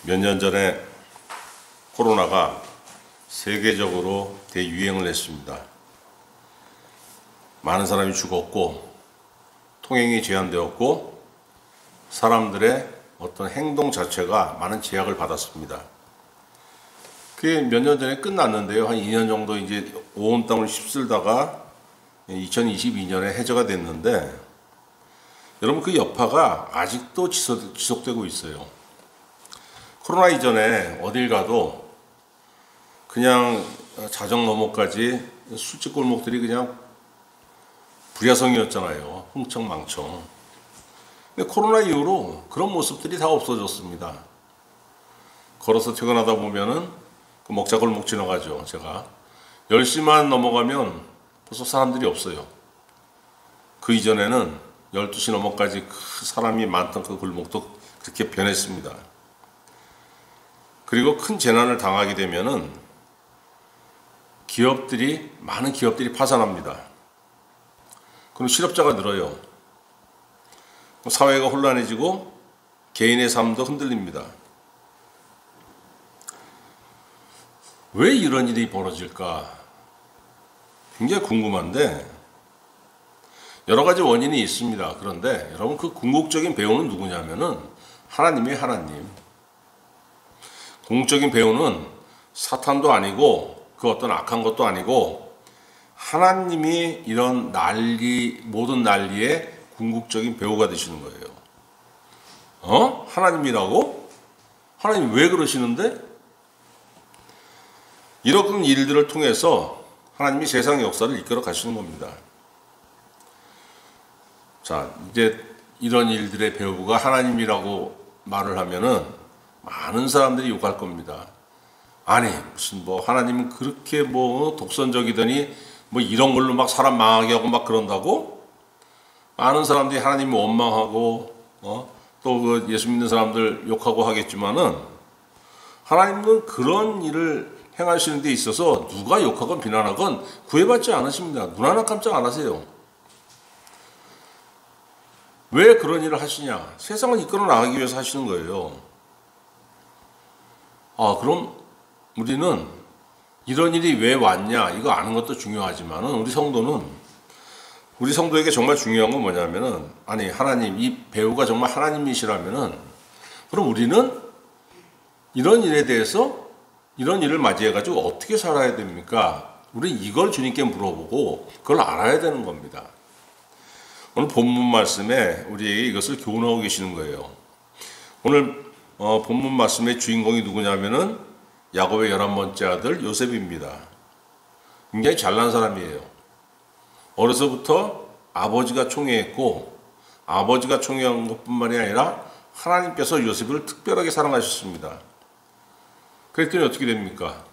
몇 년 전에 코로나가 세계적으로 대유행을 했습니다. 많은 사람이 죽었고 통행이 제한되었고 사람들의 어떤 행동 자체가 많은 제약을 받았습니다. 그게 몇 년 전에 끝났는데요. 한 2년 정도 이제 온 땅을 휩쓸다가 2022년에 해제가 됐는데 여러분 그 여파가 아직도 지속되고 있어요. 코로나 이전에 어딜 가도 그냥 자정 너머까지 술집 골목들이 그냥 불야성이었잖아요. 흥청망청. 근데 코로나 이후로 그런 모습들이 다 없어졌습니다. 걸어서 퇴근하다 보면은 그 먹자골목 지나가죠. 제가 10시만 넘어가면 벌써 사람들이 없어요. 그 이전에는 12시 넘어까지 그 사람이 많던 그 골목도 그렇게 변했습니다. 그리고 큰 재난을 당하게 되면은 많은 기업들이 파산합니다. 그럼 실업자가 늘어요. 사회가 혼란해지고 개인의 삶도 흔들립니다. 왜 이런 일이 벌어질까? 굉장히 궁금한데 여러 가지 원인이 있습니다. 그런데 여러분 그 궁극적인 배우는 누구냐면은 하나님이에요. 하나님. 궁극적인 배우는 사탄도 아니고 그 어떤 악한 것도 아니고 하나님이 이런 모든 난리의 궁극적인 배우가 되시는 거예요. 하나님이라고? 하나님 왜 그러시는데? 이런 일들을 통해서 하나님이 세상 역사를 이끌어 가시는 겁니다. 자, 이제 이런 일들의 배우가 하나님이라고 말을 하면은 많은 사람들이 욕할 겁니다. 아니, 무슨 하나님은 그렇게 독선적이더니 이런 걸로 막 사람 망하게 하고 막 그런다고? 많은 사람들이 하나님을 원망하고, 또 그 예수 믿는 사람들 욕하고 하겠지만은 하나님은 그런 일을 행하시는 데 있어서 누가 욕하건 비난하건 구애받지 않으십니다. 눈 하나 깜짝 안 하세요. 왜 그런 일을 하시냐? 세상을 이끌어 나가기 위해서 하시는 거예요. 그럼 우리는 이런 일이 왜 왔냐? 이거 아는 것도 중요하지만은 우리 성도에게 정말 중요한 건 뭐냐면은 하나님, 이 배우가 정말 하나님이시라면은 그럼 우리는 이런 일에 대해서 이런 일을 맞이해가지고 어떻게 살아야 됩니까? 우리 이걸 주님께 물어보고 그걸 알아야 되는 겁니다. 오늘 본문 말씀에 우리에게 이것을 교훈하고 계시는 거예요. 오늘 본문 말씀의 주인공이 누구냐면은 야곱의 11번째 아들 요셉입니다. 굉장히 잘난 사람이에요. 어려서부터 아버지가 총애했고 아버지가 총애한 것뿐만이 아니라 하나님께서 요셉을 특별하게 사랑하셨습니다. 그랬더니 어떻게 됩니까?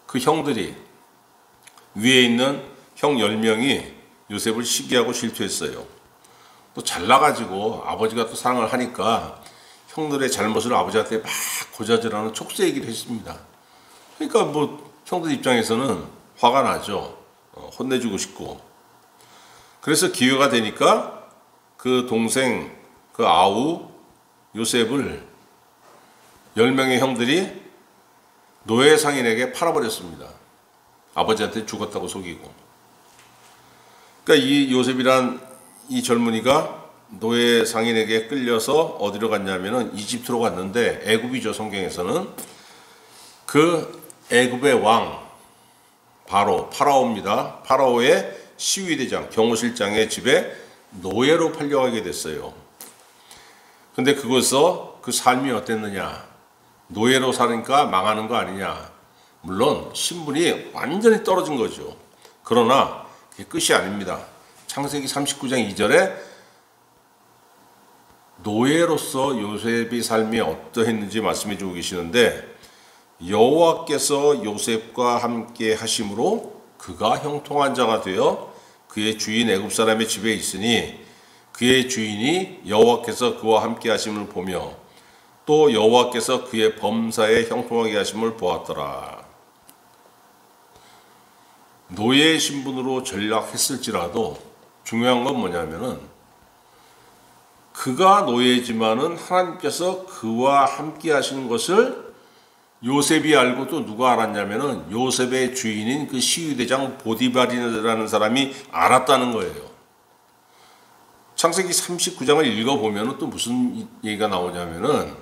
그 형들이 위에 있는 형 10명이 요셉을 시기하고 질투했어요. 또 잘나가지고 아버지가 또 사랑을 하니까 형들의 잘못을 아버지한테 막 고자질하는 촉새 얘기를 했습니다. 그러니까 형들 입장에서는 화가 나죠. 혼내주고 싶고. 그래서 기회가 되니까 그 동생 그 아우 요셉을 10명의 형들이 노예 상인에게 팔아버렸습니다. 아버지한테 죽었다고 속이고. 그러니까 이 요셉이란 이 젊은이가 노예 상인에게 끌려서 어디로 갔냐면은 이집트로 갔는데 애굽이죠. 성경에서는 그 애굽의 왕 파라오입니다. 파라오의 시위대장 경호실장의 집에 노예로 팔려가게 됐어요. 근데 그것서 그 삶이 어땠느냐? 노예로 사니까 망하는 거 아니냐? 물론 신분이 완전히 떨어진 거죠. 그러나 그게 끝이 아닙니다. 창세기 39장 2절에 노예로서 요셉의 삶이 어떠했는지 말씀해 주고 계시는데 여호와께서 요셉과 함께 하심으로 그가 형통한 자가 되어 그의 주인 애굽 사람의 집에 있으니 그의 주인이 여호와께서 그와 함께 하심을 보며 또 여호와께서 그의 범사에 형통하게 하심을 보았더라. 노예 신분으로 전락했을지라도 중요한 건 뭐냐면은 그가 노예지만은 하나님께서 그와 함께 하시는 것을 요셉이 알고 또 누가 알았냐면은 요셉의 주인인 그 시위대장 보디발이라는 사람이 알았다는 거예요. 창세기 39장을 읽어보면 또 무슨 얘기가 나오냐면은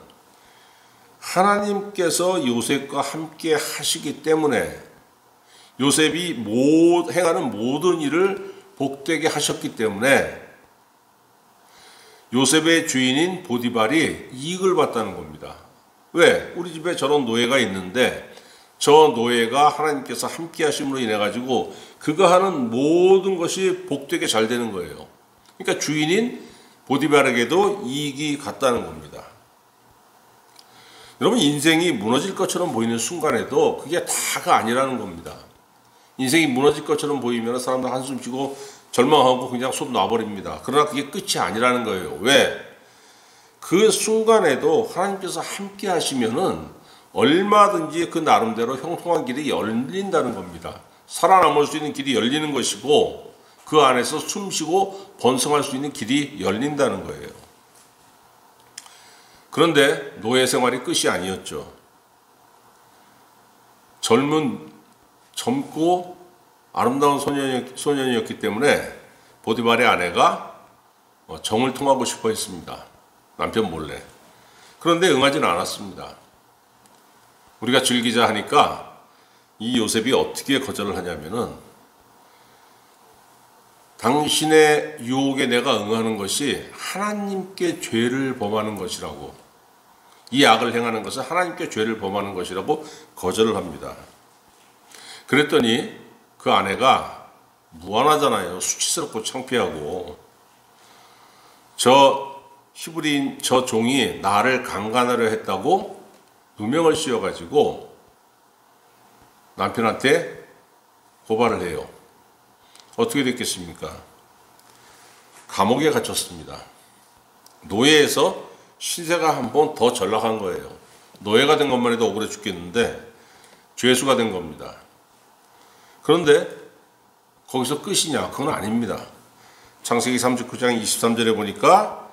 하나님께서 요셉과 함께 하시기 때문에 요셉이 행하는 모든 일을 복되게 하셨기 때문에 요셉의 주인인 보디발이 이익을 봤다는 겁니다. 왜? 우리 집에 저런 노예가 있는데 저 노예가 하나님께서 함께 하심으로 인해 가지고 그가 하는 모든 것이 복되게 잘 되는 거예요. 그러니까 주인인 보디발에게도 이익이 갔다는 겁니다. 여러분, 인생이 무너질 것처럼 보이는 순간에도 그게 다가 아니라는 겁니다. 인생이 무너질 것처럼 보이면 사람들 한숨 쉬고 절망하고 그냥 손 놔버립니다. 그러나 그게 끝이 아니라는 거예요. 왜? 그 순간에도 하나님께서 함께 하시면은 얼마든지 그 나름대로 형통한 길이 열린다는 겁니다. 살아남을 수 있는 길이 열리는 것이고 그 안에서 숨쉬고 번성할 수 있는 길이 열린다는 거예요. 그런데 노예 생활이 끝이 아니었죠. 젊고 아름다운 소년이었기 때문에 보디발의 아내가 정을 통하고 싶어 했습니다. 남편 몰래. 그런데 응하지는 않았습니다. 우리가 즐기자 하니까 이 요셉이 어떻게 거절을 하냐면은 당신의 유혹에 내가 응하는 것이 하나님께 죄를 범하는 것이라고, 이 악을 행하는 것은 하나님께 죄를 범하는 것이라고 거절을 합니다. 그랬더니 그 아내가 무안하잖아요. 수치스럽고 창피하고. 저 히브리인 저 종이 나를 강간하려 했다고 누명을 씌워가지고 남편한테 고발을 해요. 어떻게 됐겠습니까? 감옥에 갇혔습니다. 노예에서 신세가 한 번 더 전락한 거예요. 노예가 된 것만 해도 억울해 죽겠는데 죄수가 된 겁니다. 그런데 거기서 끝이냐? 그건 아닙니다. 창세기 39장 23절에 보니까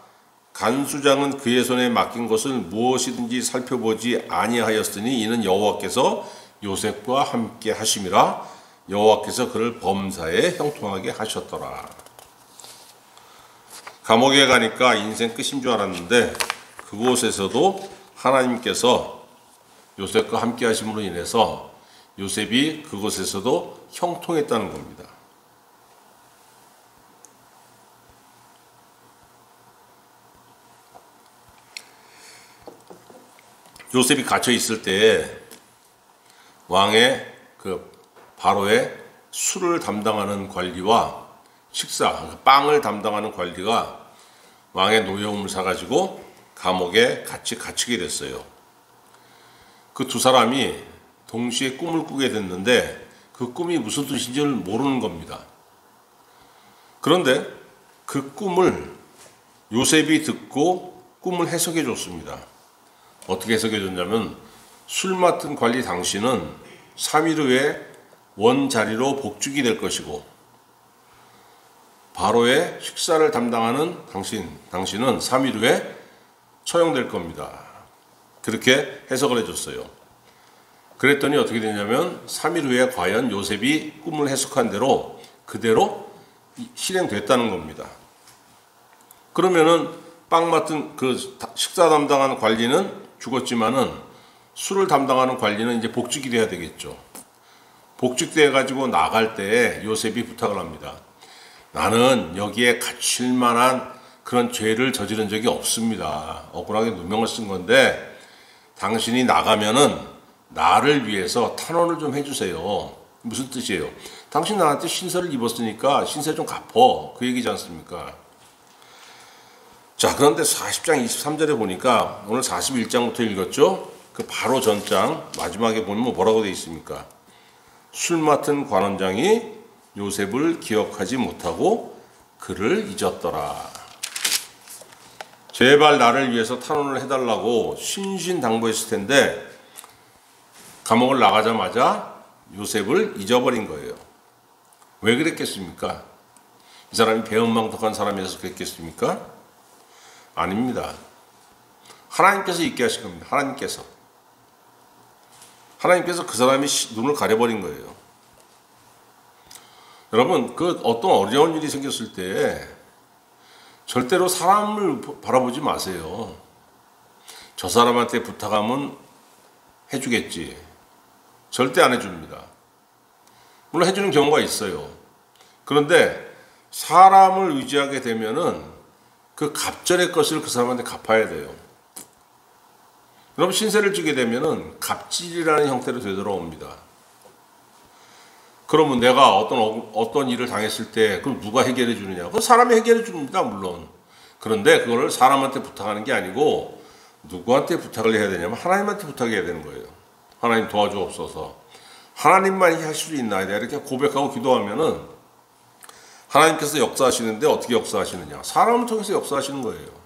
간수장은 그의 손에 맡긴 것을 무엇이든지 살펴보지 아니하였으니 이는 여호와께서 요셉과 함께 하심이라. 여호와께서 그를 범사에 형통하게 하셨더라. 감옥에 가니까 인생 끝인 줄 알았는데 그곳에서도 하나님께서 요셉과 함께 하심으로 인해서 요셉이 그곳에서도 형통했다는 겁니다. 요셉이 갇혀 있을 때 왕의 바로의 술을 담당하는 관리와 빵을 담당하는 관리가 왕의 노여움을 사가지고 감옥에 같이 갇히게 됐어요. 그 두 사람이 동시에 꿈을 꾸게 됐는데 그 꿈이 무슨 뜻인지를 모르는 겁니다. 그런데 그 꿈을 요셉이 듣고 꿈을 해석해 줬습니다. 어떻게 해석해 줬냐면 술 맡은 관리 당신은 3일 후에 원자리로 복직이 될 것이고 바로의 식사를 담당하는 당신은 3일 후에 처형될 겁니다. 그렇게 해석을 해줬어요. 그랬더니 어떻게 되냐면 3일 후에 과연 요셉이 꿈을 해석한 대로 그대로 실행됐다는 겁니다. 그러면은 빵 맡은 그 식사 담당하는 관리는 죽었지만은 술을 담당하는 관리는 이제 복직이 돼야 되겠죠. 복직돼 가지고 나갈 때 요셉이 부탁을 합니다. 나는 여기에 갇힐 만한 그런 죄를 저지른 적이 없습니다. 억울하게 누명을 쓴 건데 당신이 나가면은 나를 위해서 탄원을 좀 해주세요. 무슨 뜻이에요? 당신 나한테 신세를 입었으니까 신세 좀 갚어. 그 얘기지 않습니까? 자, 그런데 40장 23절에 보니까 오늘 41장부터 읽었죠? 그 바로 전장 마지막에 보면 뭐라고 되어 있습니까? 술 맡은 관원장이 요셉을 기억하지 못하고 그를 잊었더라. 제발 나를 위해서 탄원을 해달라고 신신당부했을 텐데 감옥을 나가자마자 요셉을 잊어버린 거예요. 왜 그랬겠습니까? 이 사람이 배은망덕한 사람이어서 그랬겠습니까? 아닙니다. 하나님께서 있게 하신 겁니다. 하나님께서 그 사람이 눈을 가려버린 거예요. 여러분, 그 어떤 어려운 일이 생겼을 때 절대로 사람을 바라보지 마세요. 저 사람한테 부탁하면 해주겠지. 절대 안 해줍니다. 물론 해주는 경우가 있어요. 그런데 사람을 의지하게 되면은 그 갑절의 것을 그 사람한테 갚아야 돼요. 여러분, 신세를 지게 되면은 갑질이라는 형태로 되돌아옵니다. 그러면 내가 어떤 일을 당했을 때 그걸 누가 해결해 주느냐? 그건 사람이 해결해 줍니다, 물론. 그런데 그거를 사람한테 부탁하는 게 아니고 누구한테 부탁을 해야 되냐면 하나님한테 부탁해야 되는 거예요. 하나님 도와주옵소서. 하나님만이 하실 수 있나? 내가 이렇게 고백하고 기도하면은 하나님께서 역사하시는데 어떻게 역사하시느냐? 사람을 통해서 역사하시는 거예요.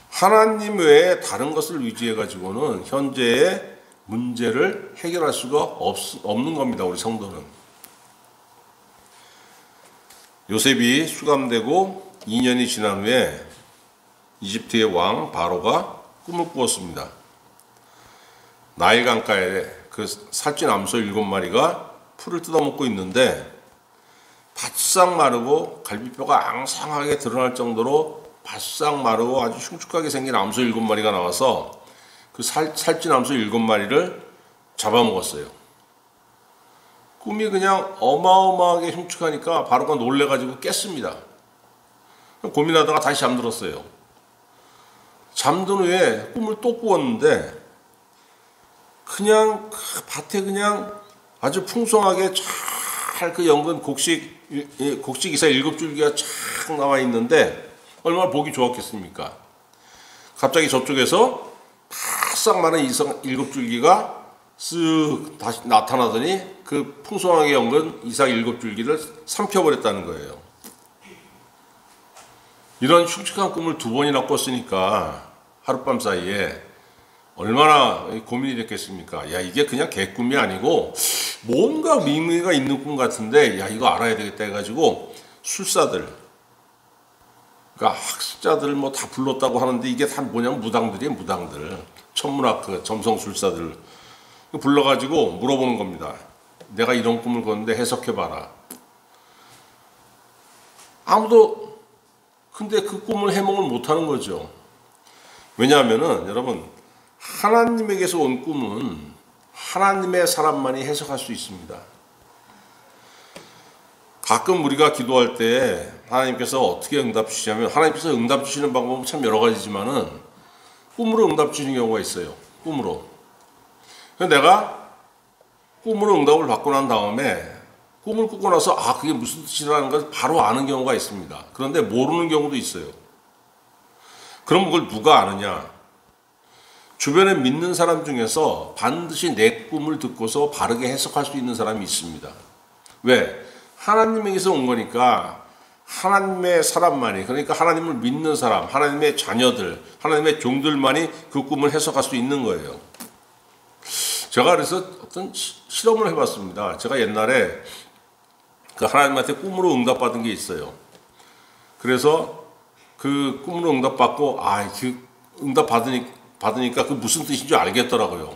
하나님 외에 다른 것을 의지해 가지고는 현재의 문제를 해결할 수가 없는 겁니다. 우리 성도는. 요셉이 수감되고 2년이 지난 후에 이집트의 왕 바로가 꿈을 꾸었습니다. 나일 강가에 그 살찐 암소 7마리가 풀을 뜯어먹고 있는데 바싹 마르고 갈비뼈가 앙상하게 드러날 정도로 바싹 마르고 아주 흉측하게 생긴 암소 7마리가 나와서 그 살찐 암소 7마리를 잡아먹었어요. 꿈이 그냥 어마어마하게 흉측하니까 바로가 놀래가지고 깼습니다. 고민하다가 다시 잠들었어요. 잠든 후에 꿈을 또 꾸었는데 그냥 그 밭에 그냥 아주 풍성하게 잘 그 연근 곡식 이삭 7줄기가 쫙 나와 있는데 얼마나 보기 좋았겠습니까? 갑자기 저쪽에서 바싹 마른 이삭 7줄기가 쓱 다시 나타나더니 그 풍성하게 연근 이삭 7줄기를 삼켜버렸다는 거예요. 이런 흉측한 꿈을 2번이나 꿨으니까 하룻밤 사이에 얼마나 고민이 됐겠습니까? 야, 이게 그냥 개꿈이 아니고 뭔가 의미가 있는 꿈 같은데 야, 이거 알아야 되겠다 해가지고 술사들, 그러니까 학습자들 뭐 다 불렀다고 하는데 이게 다 뭐냐면 무당들이에요. 무당들, 천문학 그 점성술사들 불러가지고 물어보는 겁니다. 내가 이런 꿈을 꿨는데 해석해봐라. 아무도 근데 그 꿈을 해몽을 못하는 거죠. 왜냐하면은 여러분, 하나님에게서 온 꿈은 하나님의 사람만이 해석할 수 있습니다. 가끔 우리가 기도할 때 하나님께서 어떻게 응답 주시냐면, 하나님께서 응답 주시는 방법은 참 여러 가지지만은 꿈으로 응답 주시는 경우가 있어요. 꿈으로. 내가 꿈으로 응답을 받고 난 다음에 꿈을 꾸고 나서 그게 무슨 뜻이라는 걸 바로 아는 경우가 있습니다. 그런데 모르는 경우도 있어요. 그럼 그걸 누가 아느냐? 주변에 믿는 사람 중에서 반드시 내 꿈을 듣고서 바르게 해석할 수 있는 사람이 있습니다. 왜? 하나님에게서 온 거니까 하나님의 사람만이, 그러니까 하나님을 믿는 사람, 하나님의 자녀들, 하나님의 종들만이 그 꿈을 해석할 수 있는 거예요. 제가 그래서 어떤 실험을 해봤습니다. 제가 옛날에 그 하나님한테 꿈으로 응답받은 게 있어요. 그래서 그 꿈으로 응답받고 그 응답 받으니까 그 무슨 뜻인지 알겠더라고요.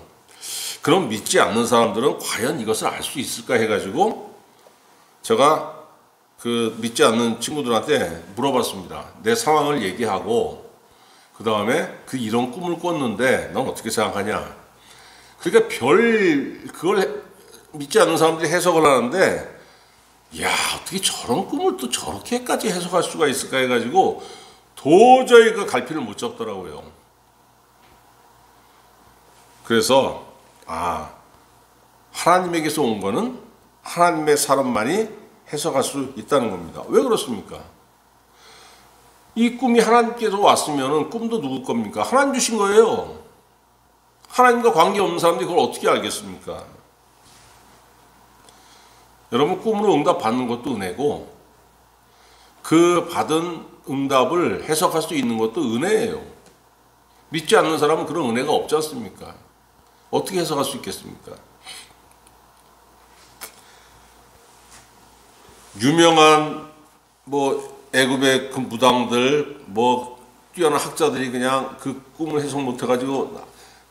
그럼 믿지 않는 사람들은 과연 이것을 알 수 있을까 해가지고 제가 그 믿지 않는 친구들한테 물어봤습니다. 내 상황을 얘기하고 그 다음에 이런 꿈을 꿨는데 넌 어떻게 생각하냐? 그러니까 그걸 믿지 않는 사람들이 해석을 하는데, 야, 어떻게 저런 꿈을 또 저렇게까지 해석할 수가 있을까 해가지고 도저히 그 갈피를 못 잡더라고요. 그래서 하나님에게서 온 거는 하나님의 사람만이 해석할 수 있다는 겁니다. 왜 그렇습니까? 이 꿈이 하나님께서 왔으면 꿈도 누구 겁니까? 하나님 주신 거예요. 하나님과 관계없는 사람들이 그걸 어떻게 알겠습니까? 여러분, 꿈으로 응답 받는 것도 은혜고 그 받은 응답을 해석할 수 있는 것도 은혜예요. 믿지 않는 사람은 그런 은혜가 없지 않습니까? 어떻게 해석할 수 있겠습니까? 유명한 애굽의 그 무당들 뭐 뛰어난 학자들이 그냥 그 꿈을 해석 못해가지고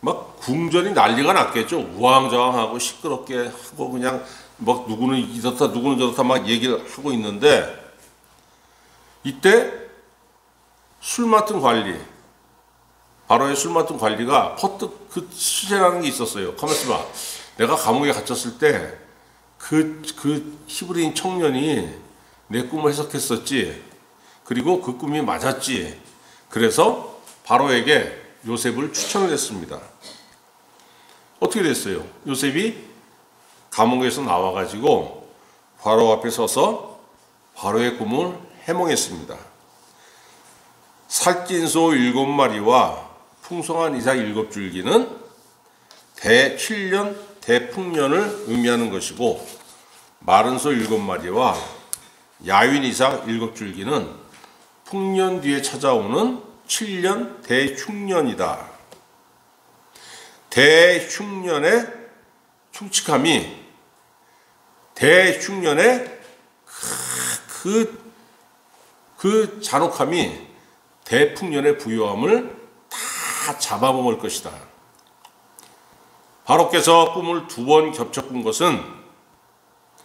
막 궁전이 난리가 났겠죠. 우왕좌왕하고 시끄럽게 하고 그냥 막 누구는 이렇다 누구는 저렇다 막 얘기를 하고 있는데, 이때 술 맡은 관리, 바로의 술 맡은 관리가 퍼뜩 그 수제라는 게 있었어요. 가만있어 봐. 내가 감옥에 갇혔을 때 그 히브리인 청년이 내 꿈을 해석했었지. 그리고 그 꿈이 맞았지. 그래서 바로에게 요셉을 추천을 했습니다. 어떻게 됐어요? 요셉이 감옥에서 나와가지고 바로 앞에 서서 바로의 꿈을 해몽했습니다. 살찐 소 7마리와 풍성한 이삭 7줄기는 대7년 대풍년을 의미하는 것이고, 마른 소 7마리와 야윈 이삭 7줄기는 풍년 뒤에 찾아오는 7년 대흉년이다. 대흉년의 흉측함이, 대흉년의 그 잔혹함이 대풍년의 부요함을 다 잡아먹을 것이다. 바로께서 꿈을 2번 겹쳐 꾼 것은,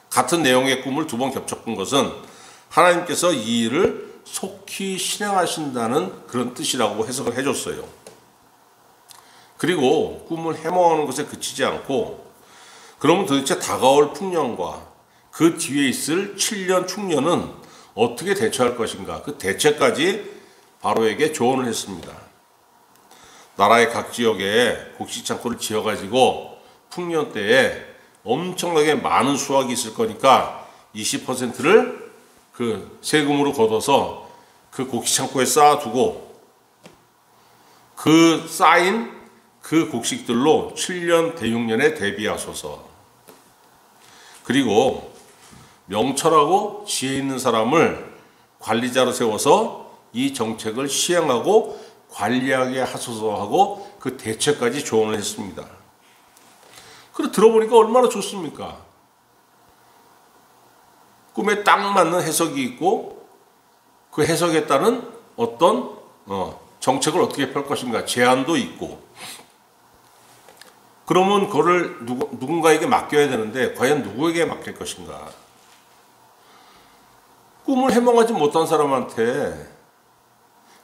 같은 내용의 꿈을 2번 겹쳐 꾼 것은 하나님께서 이 일을 속히 실행하신다는 그런 뜻이라고 해석을 해줬어요. 그리고 꿈을 해몽하는 것에 그치지 않고, 그러면 도대체 다가올 풍년과 그 뒤에 있을 7년 충년은 어떻게 대처할 것인가, 그 대처까지 바로에게 조언을 했습니다. 나라의 각 지역에 곡식창고를 지어가지고 풍년 때에 엄청나게 많은 수확이 있을 거니까 20%를 그 세금으로 걷어서 그 곡식창고에 쌓아두고, 그 쌓인 그 곡식들로 7년 대흉년에 대비하소서. 그리고 명철하고 지혜 있는 사람을 관리자로 세워서 이 정책을 시행하고 관리하게 하소서 하고 그 대책까지 조언을 했습니다. 그래 들어보니까 얼마나 좋습니까? 꿈에 딱 맞는 해석이 있고, 그 해석에 따른 어떤 정책을 어떻게 펼 것인가 제안도 있고, 그러면 그거를 누군가에게 맡겨야 되는데 과연 누구에게 맡길 것인가? 꿈을 해몽하지 못한 사람한테,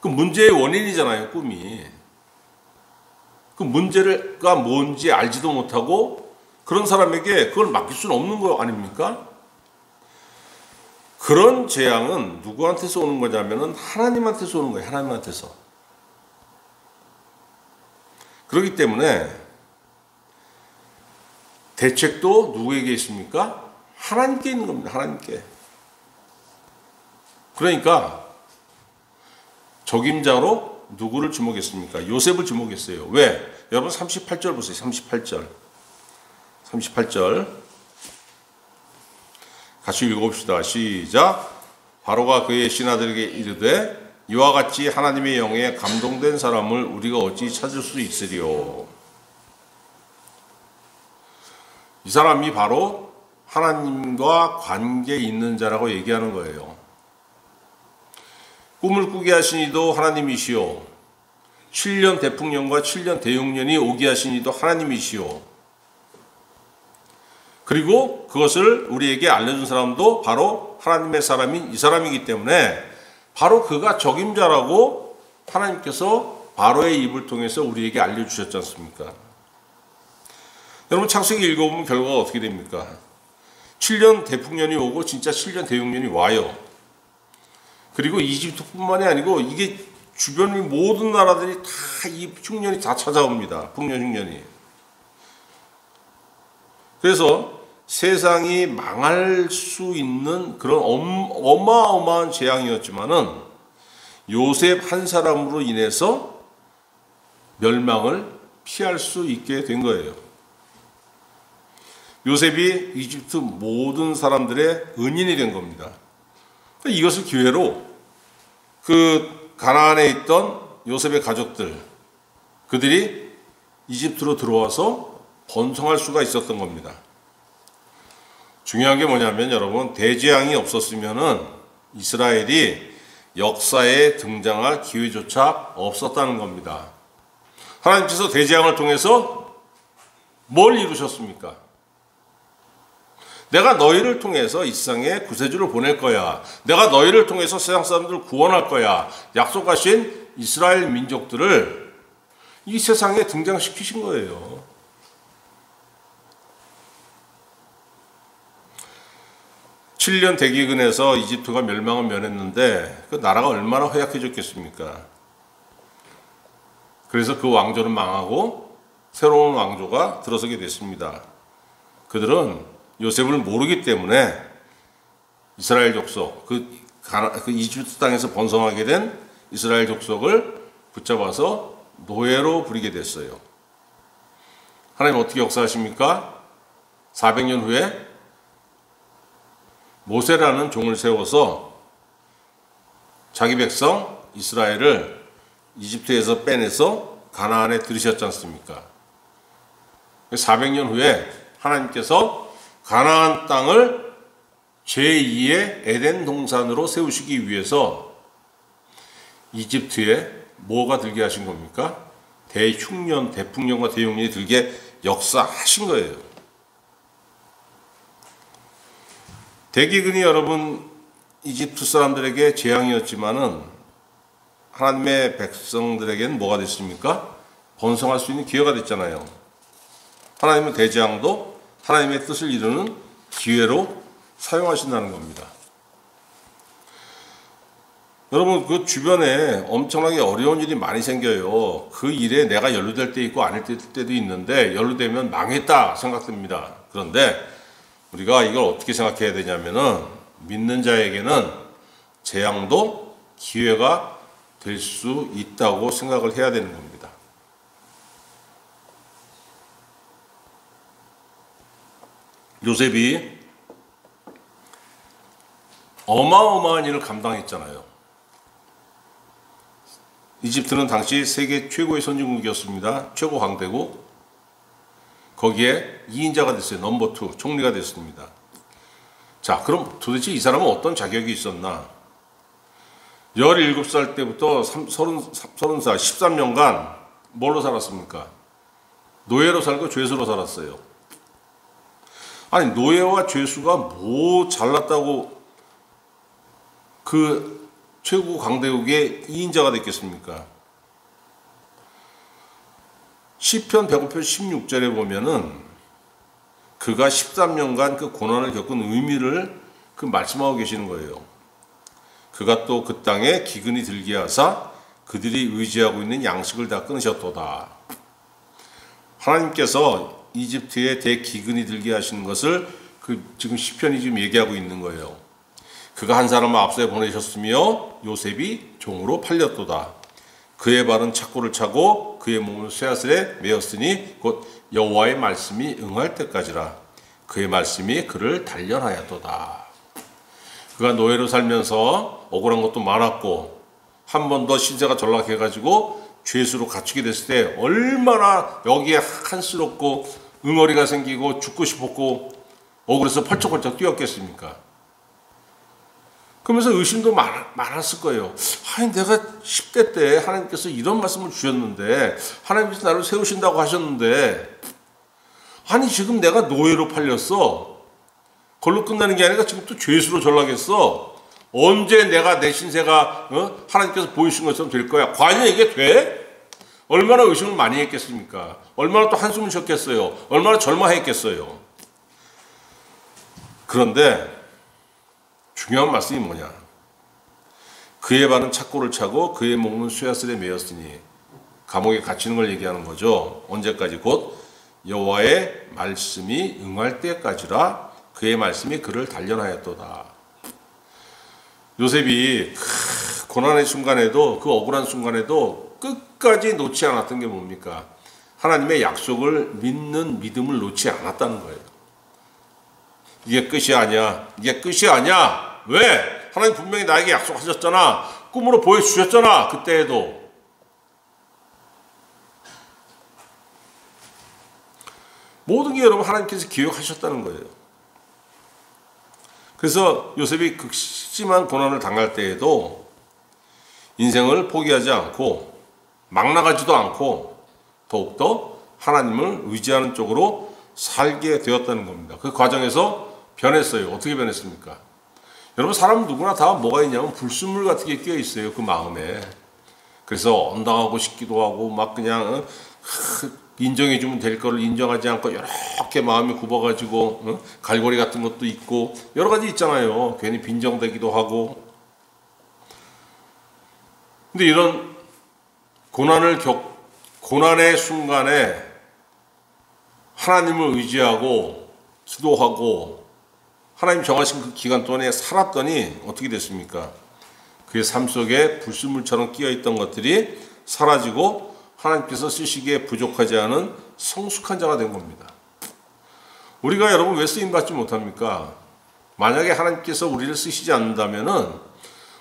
그 문제의 원인이잖아요, 꿈이. 그 문제가 뭔지 알지도 못하고 그런 사람에게 그걸 맡길 수는 없는 거 아닙니까? 그런 재앙은 누구한테서 오는 거냐면은 하나님한테서 오는 거예요, 하나님한테서. 그렇기 때문에 대책도 누구에게 있습니까? 하나님께 있는 겁니다, 하나님께. 그러니까 적임자로 누구를 지목했습니까? 요셉을 지목했어요. 왜? 여러분 38절 보세요. 38절 같이 읽어봅시다. 시작. 바로가 그의 신하들에게 이르되 이와 같이 하나님의 영에 감동된 사람을 우리가 어찌 찾을 수 있으리요. 이 사람이 바로 하나님과 관계 있는 자라고 얘기하는 거예요. 꿈을 꾸게 하신 이도 하나님이시오. 7년 대풍년과 7년 대흉년이 오게 하신 이도 하나님이시오. 그리고 그것을 우리에게 알려준 사람도 바로 하나님의 사람인 이 사람이기 때문에 바로 그가 적임자라고 하나님께서 바로의 입을 통해서 우리에게 알려주셨지 않습니까? 여러분 창세기 읽어보면 결과가 어떻게 됩니까? 7년 대풍년이 오고 진짜 7년 대흉년이 와요. 그리고 이집트뿐만이 아니고 이게 주변의 모든 나라들이 다 이 흉년이 다 찾아옵니다. 풍년 흉년이. 그래서 세상이 망할 수 있는 그런 어마어마한 재앙이었지만은 요셉 한 사람으로 인해서 멸망을 피할 수 있게 된 거예요. 요셉이 이집트 모든 사람들의 은인이 된 겁니다. 이것을 기회로 그 가나안에 있던 요셉의 가족들, 그들이 이집트로 들어와서 번성할 수가 있었던 겁니다. 중요한 게 뭐냐면 여러분, 대재앙이 없었으면은 이스라엘이 역사에 등장할 기회조차 없었다는 겁니다. 하나님께서 대재앙을 통해서 뭘 이루셨습니까? 내가 너희를 통해서 이 세상에 구세주를 보낼 거야. 내가 너희를 통해서 세상 사람들을 구원할 거야. 약속하신 이스라엘 민족들을 이 세상에 등장시키신 거예요. 7년 대기근에서 이집트가 멸망을 면했는데 그 나라가 얼마나 허약해졌겠습니까? 그래서 그 왕조는 망하고 새로운 왕조가 들어서게 됐습니다. 그들은 요셉을 모르기 때문에 이스라엘 족속, 그 이집트 땅에서 번성하게 된 이스라엘 족속을 붙잡아서 노예로 부리게 됐어요. 하나님 어떻게 역사하십니까? 400년 후에 모세라는 종을 세워서 자기 백성 이스라엘을 이집트에서 빼내서 가나안에 들이셨지 않습니까? 400년 후에 하나님께서 가나안 땅을 제2의 에덴 동산으로 세우시기 위해서 이집트에 뭐가 들게 하신 겁니까? 대흉년, 대풍년과 대흉년이 들게 역사하신 거예요. 대기근이 여러분 이집트 사람들에게 재앙이었지만은 하나님의 백성들에게는 뭐가 됐습니까? 번성할 수 있는 기회가 됐잖아요. 하나님은 대재앙도 하나님의 뜻을 이루는 기회로 사용하신다는 겁니다. 여러분 그 주변에 엄청나게 어려운 일이 많이 생겨요. 그 일에 내가 연루될 때 있고 아닐 때도 있는데 연루되면 망했다 생각됩니다. 그런데 우리가 이걸 어떻게 생각해야 되냐면은 믿는 자에게는 재앙도 기회가 될 수 있다고 생각을 해야 되는 겁니다. 요셉이 어마어마한 일을 감당했잖아요. 이집트는 당시 세계 최고의 선진국이었습니다. 최고 강대국. 거기에 2인자가 됐어요. 넘버 2, 총리가 됐습니다. 자, 그럼 도대체 이 사람은 어떤 자격이 있었나? 17살 때부터 30살, 13년간 뭘로 살았습니까? 노예로 살고 죄수로 살았어요. 아니, 노예와 죄수가 뭐 잘났다고 그 최고 강대국의 2인자가 됐겠습니까? 시편 105편 16절에 보면은 그가 13년간 그 고난을 겪은 의미를 그 말씀하고 계시는 거예요. 그가 또 그 땅에 기근이 들게 하사 그들이 의지하고 있는 양식을 다 끊으셨도다. 하나님께서 이집트에 대기근이 들게 하시는 것을 그 지금 시편이 지금 얘기하고 있는 거예요. 그가 한 사람을 앞서에 보내셨으며 요셉이 종으로 팔렸도다. 그의 발은 착고를 차고 그의 몸은 쇠사슬에 매었으니 곧 여호와의 말씀이 응할 때까지라. 그의 말씀이 그를 단련하였도다. 그가 노예로 살면서 억울한 것도 많았고 한 번 더 신세가 전락해가지고 죄수로 갇히게 됐을 때 얼마나 여기에 한스럽고 응어리가 생기고 죽고 싶었고 억울해서 펄쩍펄쩍 뛰었겠습니까? 그러면서 의심도 많았을 거예요. 아니, 내가 10대 때 하나님께서 이런 말씀을 주셨는데 하나님께서 나를 세우신다고 하셨는데 아니 지금 내가 노예로 팔렸어. 그걸로 끝나는 게 아니라 지금 또 죄수로 전락했어. 언제 내가 내 신세가 하나님께서 보이신 것처럼 될 거야. 과연 이게 돼? 얼마나 의심을 많이 했겠습니까? 얼마나 또 한숨을 쉬었겠어요. 얼마나 절망했겠어요. 그런데 중요한 말씀이 뭐냐? 그의 발은 착고를 차고 그의 몸은 쇠사슬에 매였으니 감옥에 갇히는 걸 얘기하는 거죠. 언제까지? 곧 여호와의 말씀이 응할 때까지라. 그의 말씀이 그를 단련하였도다. 요셉이 고난의 순간에도 그 억울한 순간에도 끝까지 놓지 않았던 게 뭡니까? 하나님의 약속을 믿는 믿음을 놓지 않았다는 거예요. 이게 끝이 아니야. 이게 끝이 아니야. 왜? 하나님 분명히 나에게 약속하셨잖아. 꿈으로 보여주셨잖아. 그때에도. 모든 게 여러분 하나님께서 기억하셨다는 거예요. 그래서 요셉이 극심한 고난을 당할 때에도 인생을 포기하지 않고 막 나가지도 않고 더욱더 하나님을 의지하는 쪽으로 살게 되었다는 겁니다. 그 과정에서 변했어요. 어떻게 변했습니까? 여러분, 사람 누구나 다 뭐가 있냐면 불순물 같은 게 끼어 있어요. 그 마음에. 그래서 언당하고 싶기도 하고 막 그냥 인정해주면 될 거를 인정하지 않고 이렇게 마음이 굽어가지고 갈고리 같은 것도 있고 여러 가지 있잖아요. 괜히 빈정대기도 하고. 근데 이런 고난의 순간에 하나님을 의지하고 기도하고 하나님 정하신 그 기간 동안에 살았더니 어떻게 됐습니까? 그의 삶 속에 불순물처럼 끼어있던 것들이 사라지고 하나님께서 쓰시기에 부족하지 않은 성숙한 자가 된 겁니다. 우리가 여러분 왜 쓰임받지 못합니까? 만약에 하나님께서 우리를 쓰시지 않는다면은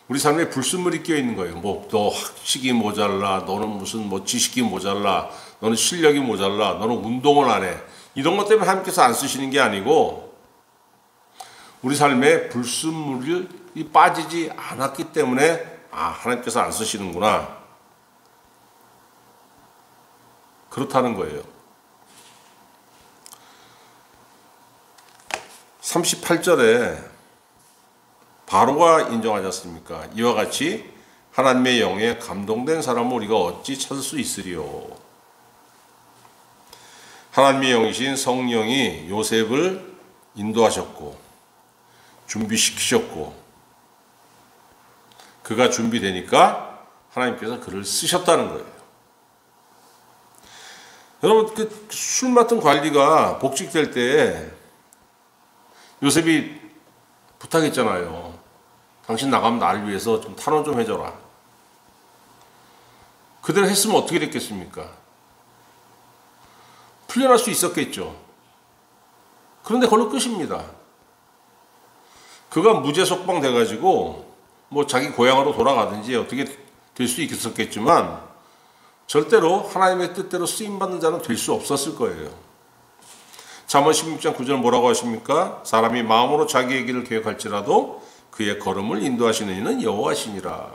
우리 삶에 불순물이 끼어있는 거예요. 뭐 너 학식이 모자라, 너는 무슨 뭐 지식이 모자라, 너는 실력이 모자라, 너는 운동을 안 해. 이런 것 때문에 하나님께서 안 쓰시는 게 아니고 우리 삶에 불순물이 빠지지 않았기 때문에 하나님께서 안 쓰시는구나. 그렇다는 거예요. 38절에 바로가 인정하지 않습니까? 이와 같이 하나님의 영에 감동된 사람을 우리가 어찌 찾을 수 있으리요? 하나님의 영이신 성령이 요셉을 인도하셨고 준비시키셨고 그가 준비되니까 하나님께서 그를 쓰셨다는 거예요. 여러분, 그 술 맡은 관리가 복직될 때 요셉이 부탁했잖아요. 당신 나가면 나를 위해서 좀 탄원 좀 해줘라. 그대로 했으면 어떻게 됐겠습니까? 풀려날 수 있었겠죠. 그런데 그걸로 끝입니다. 그가 무죄 석방 돼가지고 뭐 자기 고향으로 돌아가든지 어떻게 될 수 있었겠지만 절대로 하나님의 뜻대로 쓰임받는 자는 될 수 없었을 거예요. 잠언 16장 9절 뭐라고 하십니까? 사람이 마음으로 자기의 길을 계획할지라도 그의 걸음을 인도하시는 이는 여호와시니라.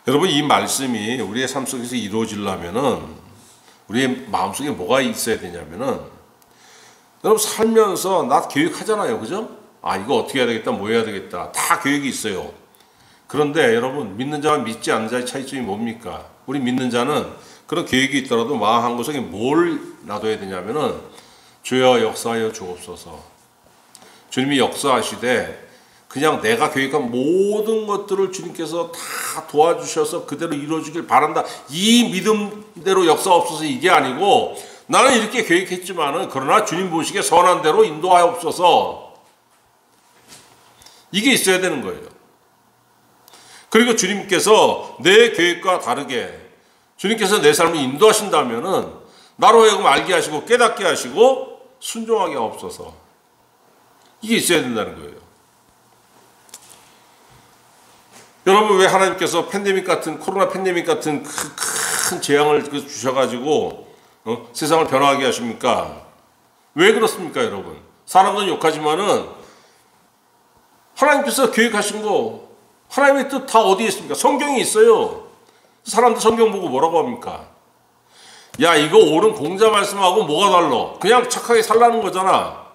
여러분, 이 말씀이 우리의 삶 속에서 이루어지려면은 우리의 마음속에 뭐가 있어야 되냐면은 여러분, 살면서 나 계획하잖아요. 그죠? 이거 어떻게 해야 되겠다, 뭐 해야 되겠다. 다 계획이 있어요. 그런데 여러분, 믿는 자와 믿지 않는 자의 차이점이 뭡니까? 우리 믿는 자는 그런 계획이 있더라도 마음 한구석에 뭘 놔둬야 되냐면은 주여 역사하여 주옵소서. 주님이 역사하시되 그냥 내가 계획한 모든 것들을 주님께서 다 도와주셔서 그대로 이루어지길 바란다. 이 믿음대로 역사옵소서 이게 아니고 나는 이렇게 계획했지만은 그러나 주님 보시기에 선한 대로 인도하옵소서. 이게 있어야 되는 거예요. 그리고 주님께서 내 계획과 다르게 주님께서 내 삶을 인도하신다면은 나로 하여금 알게 하시고 깨닫게 하시고 순종하게 하옵소서. 이게 있어야 된다는 거예요. 여러분, 왜 하나님께서 코로나 팬데믹 같은 큰 재앙을 주셔가지고 세상을 변화하게 하십니까? 왜 그렇습니까, 여러분? 사람들은 욕하지만은 하나님께서 계획하신 거 하나님의 뜻 다 어디에 있습니까? 성경이 있어요. 사람들 성경 보고 뭐라고 합니까? 야, 이거 옳은 공자 말씀하고 뭐가 달라? 그냥 착하게 살라는 거잖아.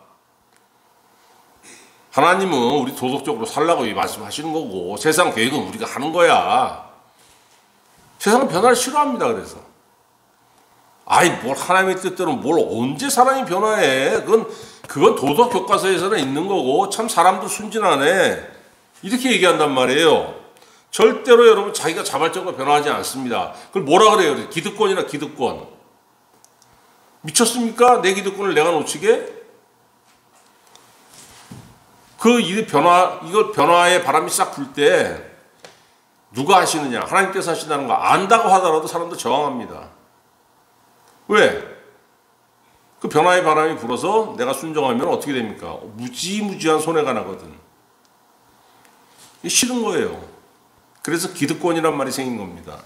하나님은 우리 도덕적으로 살라고 말씀하시는 거고 세상 계획은 우리가 하는 거야. 세상은 변화를 싫어합니다. 그래서 뭘 하나님의 뜻대로 뭘 언제 사람이 변화해? 그건 도덕 교과서에서는 있는 거고 참 사람도 순진하네. 이렇게 얘기한단 말이에요. 절대로 여러분 자기가 자발적으로 변화하지 않습니다. 그걸 뭐라 그래요? 기득권이나 기득권. 미쳤습니까? 내 기득권을 내가 놓치게? 이걸 변화의 바람이 싹 불 때 누가 하시느냐? 하나님께서 하신다는 거 안다고 하더라도 사람도 저항합니다. 왜? 그 변화의 바람이 불어서 내가 순종하면 어떻게 됩니까? 무지무지한 손해가 나거든. 싫은 거예요. 그래서 기득권이란 말이 생긴 겁니다.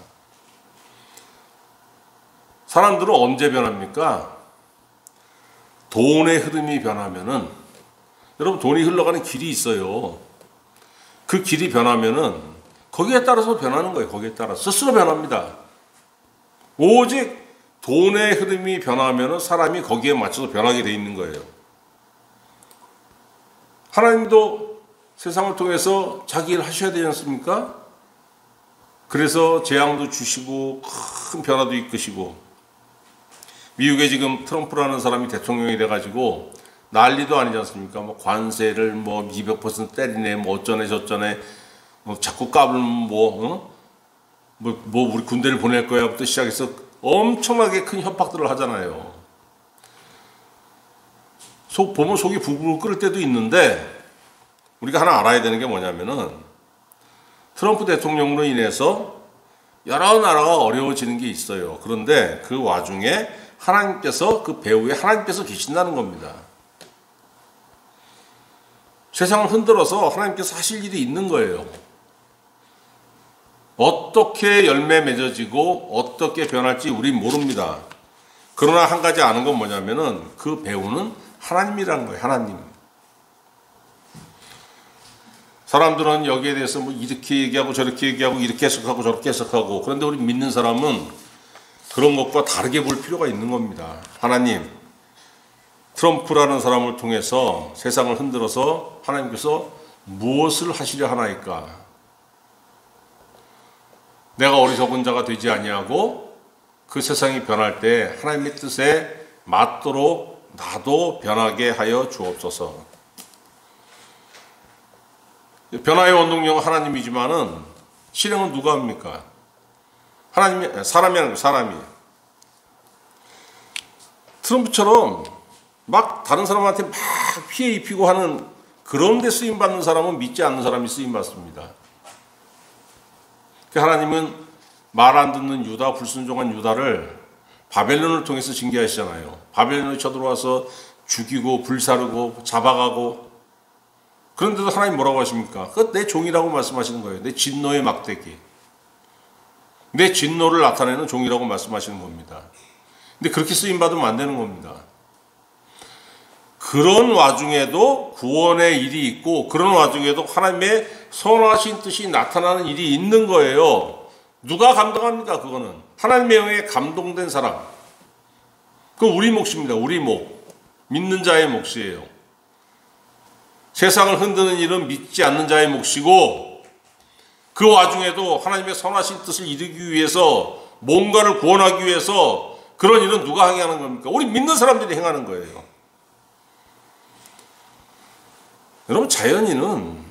사람들은 언제 변합니까? 돈의 흐름이 변하면은, 여러분, 돈이 흘러가는 길이 있어요. 그 길이 변하면은 거기에 따라서 변하는 거예요. 거기에 따라서 스스로 변합니다. 오직 돈의 흐름이 변하면 사람이 거기에 맞춰서 변하게 돼 있는 거예요. 하나님도 세상을 통해서 자기 일 하셔야 되지 않습니까? 그래서 재앙도 주시고 큰 변화도 이끄시고, 미국에 지금 트럼프라는 사람이 대통령이 돼가지고 난리도 아니지 않습니까? 뭐 관세를 뭐 200% 때리네, 뭐 어쩌네 저쩌네, 뭐 자꾸 까불면 뭐 우리 군대를 보낼 거야부터 시작해서 엄청나게 큰 협박들을 하잖아요. 보면 속이 부글부글 끓을 때도 있는데, 우리가 하나 알아야 되는 게 뭐냐면은 트럼프 대통령으로 인해서 여러 나라가 어려워지는 게 있어요. 그런데 그 와중에 하나님께서, 그 배후에 하나님께서 계신다는 겁니다. 세상을 흔들어서 하나님께서 하실 일이 있는 거예요. 어떻게 열매 맺어지고 어떻게 변할지 우린 모릅니다. 그러나 한 가지 아는 건 뭐냐면은 그 배후는 하나님이라는 거예요. 하나님. 사람들은 여기에 대해서 뭐 이렇게 얘기하고 저렇게 얘기하고 이렇게 해석하고 저렇게 해석하고, 그런데 우리 믿는 사람은 그런 것과 다르게 볼 필요가 있는 겁니다. 하나님, 트럼프라는 사람을 통해서 세상을 흔들어서 하나님께서 무엇을 하시려 하나이까? 내가 어리석은 자가 되지 아니하고 그 세상이 변할 때 하나님의 뜻에 맞도록 나도 변하게 하여 주옵소서. 변화의 원동력은 하나님이지만은 실행은 누가 합니까? 하나님이, 사람이 하는 거예요. 사람이. 트럼프처럼 막 다른 사람한테 막 피해 입히고 하는 그런 데 쓰임 받는 사람은 믿지 않는 사람이 쓰임 받습니다. 하나님은 말 안 듣는 유다, 불순종한 유다를 바벨론을 통해서 징계하시잖아요. 바벨론에 쳐들어와서 죽이고 불사르고 잡아가고, 그런데도 하나님 뭐라고 하십니까? 그거 내 종이라고 말씀하시는 거예요. 내 진노의 막대기, 내 진노를 나타내는 종이라고 말씀하시는 겁니다. 근데 그렇게 쓰임받으면 안 되는 겁니다. 그런 와중에도 구원의 일이 있고, 그런 와중에도 하나님의 선하신 뜻이 나타나는 일이 있는 거예요. 누가 감당합니까? 그거는 하나님의 영에 감동된 사람. 그건 우리 몫입니다. 우리 몫. 믿는 자의 몫이에요. 세상을 흔드는 일은 믿지 않는 자의 몫이고, 그 와중에도 하나님의 선하신 뜻을 이루기 위해서, 뭔가를 구원하기 위해서 그런 일은 누가 행하는 겁니까? 우리 믿는 사람들이 행하는 거예요. 여러분, 자연인은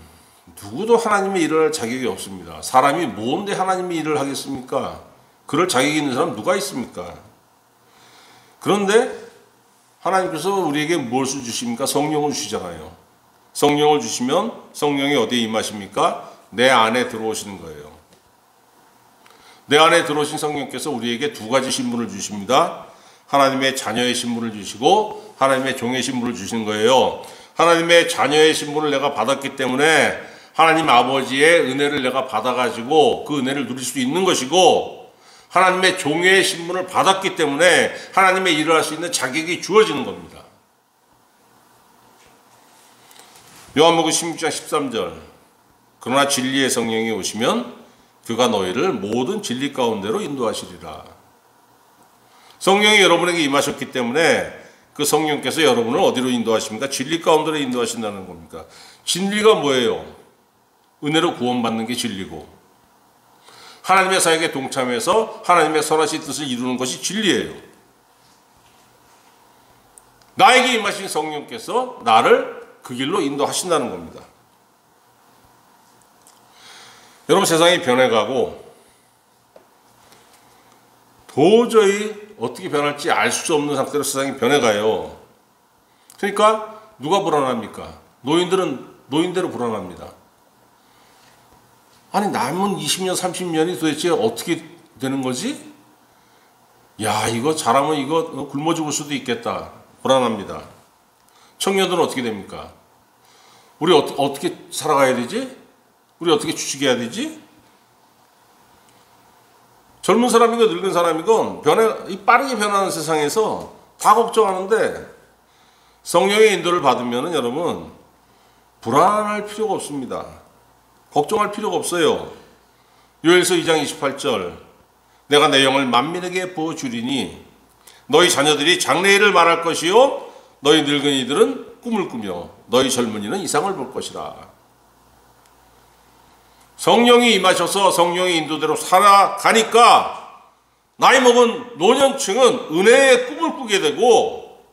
누구도 하나님의 일을 할 자격이 없습니다. 사람이 뭔데 하나님의 일을 하겠습니까? 그럴 자격이 있는 사람 누가 있습니까? 그런데 하나님께서 우리에게 무엇을 주십니까? 성령을 주시잖아요. 성령을 주시면 성령이 어디에 임하십니까? 내 안에 들어오시는 거예요. 내 안에 들어오신 성령께서 우리에게 두 가지 신분을 주십니다. 하나님의 자녀의 신분을 주시고 하나님의 종의 신분을 주시는 거예요. 하나님의 자녀의 신분을 내가 받았기 때문에 하나님 아버지의 은혜를 내가 받아가지고 그 은혜를 누릴 수 있는 것이고, 하나님의 종의 신분을 받았기 때문에 하나님의 일을 할 수 있는 자격이 주어지는 겁니다. 요한복음 16장 13절, 그러나 진리의 성령이 오시면 그가 너희를 모든 진리 가운데로 인도하시리라. 성령이 여러분에게 임하셨기 때문에 그 성령께서 여러분을 어디로 인도하십니까? 진리 가운데로 인도하신다는 겁니까? 진리가 뭐예요? 은혜로 구원받는 게 진리고, 하나님의 사역에 동참해서 하나님의 선하신 뜻을 이루는 것이 진리예요. 나에게 임하신 성령께서 나를 그 길로 인도하신다는 겁니다. 여러분, 세상이 변해가고 도저히 어떻게 변할지 알 수 없는 상태로 세상이 변해가요. 그러니까 누가 불안합니까? 노인대로 불안합니다. 아니, 남은 20년, 30년이 도대체 어떻게 되는 거지? 야, 이거 잘하면 이거 굶어 죽을 수도 있겠다. 불안합니다. 청년들은 어떻게 됩니까? 우리 어떻게 살아가야 되지? 우리 어떻게 주식해야 되지? 젊은 사람이건 늙은 사람이건 빠르게 변하는 세상에서 다 걱정하는데, 성령의 인도를 받으면 여러분 불안할 필요가 없습니다. 걱정할 필요가 없어요. 요엘서 2장 28절 내가 내 영을 만민에게 부어주리니 너희 자녀들이 장래일을 말할 것이요 너희 늙은이들은 꿈을 꾸며 너희 젊은이는 이상을 볼 것이라. 성령이 임하셔서 성령의 인도대로 살아가니까 나이 먹은 노년층은 은혜의 꿈을 꾸게 되고,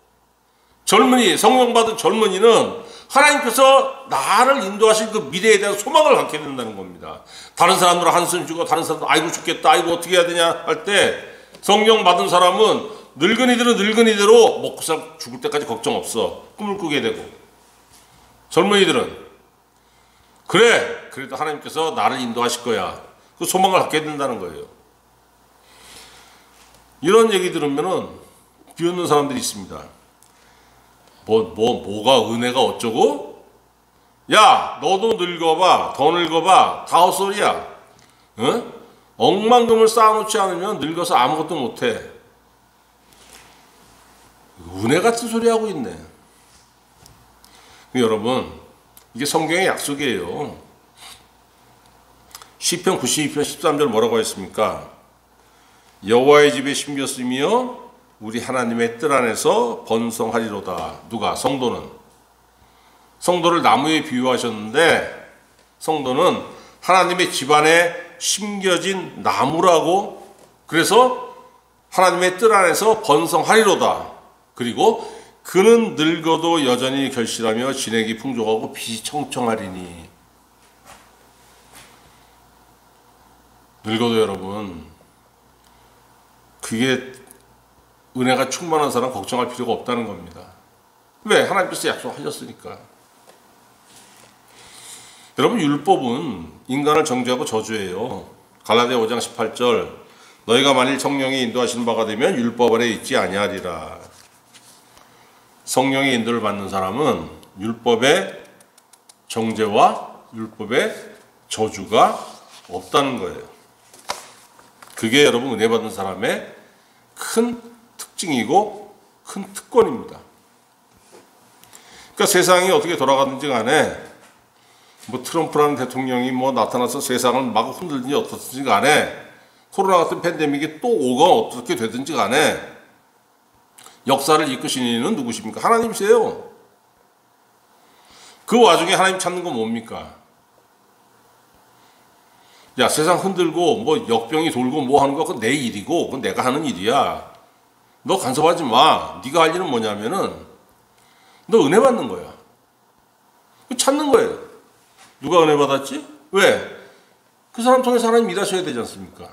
젊은이, 성령 받은 젊은이는 하나님께서 나를 인도하실 그 미래에 대한 소망을 갖게 된다는 겁니다. 다른 사람들 한숨 쉬고 다른 사람들 아이고 죽겠다, 아이고 어떻게 해야 되냐 할 때, 성령 받은 사람은 늙은이들은 늙은이대로 먹고 살 죽을 때까지 걱정 없어. 꿈을 꾸게 되고, 젊은이들은 그래, 그래도 하나님께서 나를 인도하실 거야. 그 소망을 갖게 된다는 거예요. 이런 얘기 들으면은 비웃는 사람들이 있습니다. 뭐가 은혜가 어쩌고? 야, 너도 늙어봐, 더 늙어봐, 다 헛소리야. 응? 억만금을 쌓아놓지 않으면 늙어서 아무것도 못해. 은혜 같은 소리 하고 있네. 여러분, 이게 성경의 약속이에요. 시편 92편 13절 뭐라고 했습니까? 여호와의 집에 심겼으며 우리 하나님의 뜰 안에서 번성하리로다. 누가? 성도는. 성도를 나무에 비유하셨는데, 성도는 하나님의 집 안에 심겨진 나무라고. 그래서 하나님의 뜰 안에서 번성하리로다. 그리고 그는 늙어도 여전히 결실하며 진액이 풍족하고 빛이 청청하리니. 늙어도 여러분, 그게 은혜가 충만한 사람 걱정할 필요가 없다는 겁니다. 왜? 하나님께서 약속하셨으니까. 여러분, 율법은 인간을 정죄하고 저주해요. 갈라디아 5장 18절 너희가 만일 성령의 인도하시는 바가 되면 율법 아래 있지 아니하리라. 성령의 인도를 받는 사람은 율법의 정죄와 율법의 저주가 없다는 거예요. 그게 여러분 은혜 받은 사람의 큰 특징이고 큰 특권입니다. 그러니까 세상이 어떻게 돌아가든지 간에, 뭐 트럼프라는 대통령이 뭐 나타나서 세상을 막 흔들든지 어떻든지 간에, 코로나 같은 팬데믹이 또 오건 어떻게 되든지 간에 역사를 이끄시는 이는 누구십니까? 하나님이세요. 그 와중에 하나님 찾는 건 뭡니까? 야, 세상 흔들고 뭐 역병이 돌고 뭐 하는 거 그건 내 일이고 그건 내가 하는 일이야. 너 간섭하지 마. 네가 할 일은 뭐냐면은 너 은혜 받는 거야. 찾는 거예요. 누가 은혜 받았지? 왜? 그 사람 통해서 하나님 일하셔야 되지 않습니까?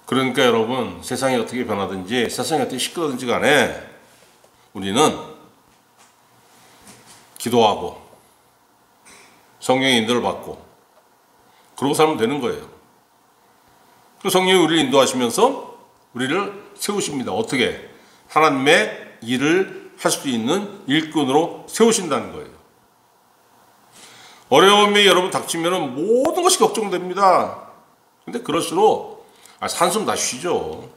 그러니까 여러분, 세상이 어떻게 변하든지 세상이 어떻게 시끄러든지 간에 우리는 기도하고 성령의 인도를 받고 그러고 살면 되는 거예요. 그 성령이 우리를 인도하시면서 우리를 세우십니다. 어떻게? 하나님의 일을 할 수 있는 일꾼으로 세우신다는 거예요. 어려움이 여러분 닥치면 모든 것이 걱정됩니다. 근데 그럴수록 한숨 다 쉬죠.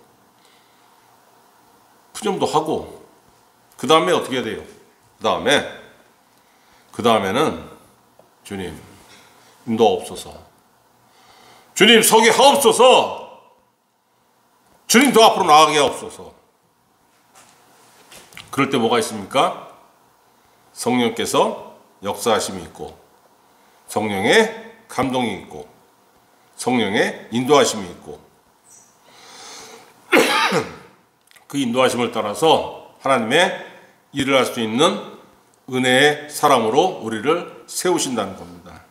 푸념도 하고, 그 다음에 어떻게 해야 돼요? 그 다음에는 주님 인도하옵소서, 주님 서게 하옵소서, 주님 더 앞으로 나가게 하옵소서. 그럴 때 뭐가 있습니까? 성령께서 역사하심이 있고, 성령의 감동이 있고, 성령의 인도하심이 있고, 그 인도하심을 따라서 하나님의 일을 할 수 있는 은혜의 사람으로 우리를 세우신다는 겁니다.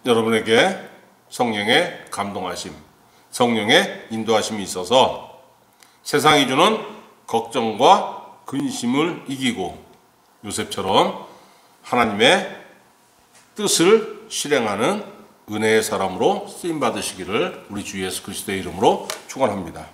여러분에게 성령의 감동하심, 성령의 인도하심이 있어서 세상이 주는 걱정과 근심을 이기고 요셉처럼 하나님의 뜻을 실행하는 은혜의 사람으로 쓰임받으시기를 우리 주 예수 그리스도의 이름으로 축원합니다.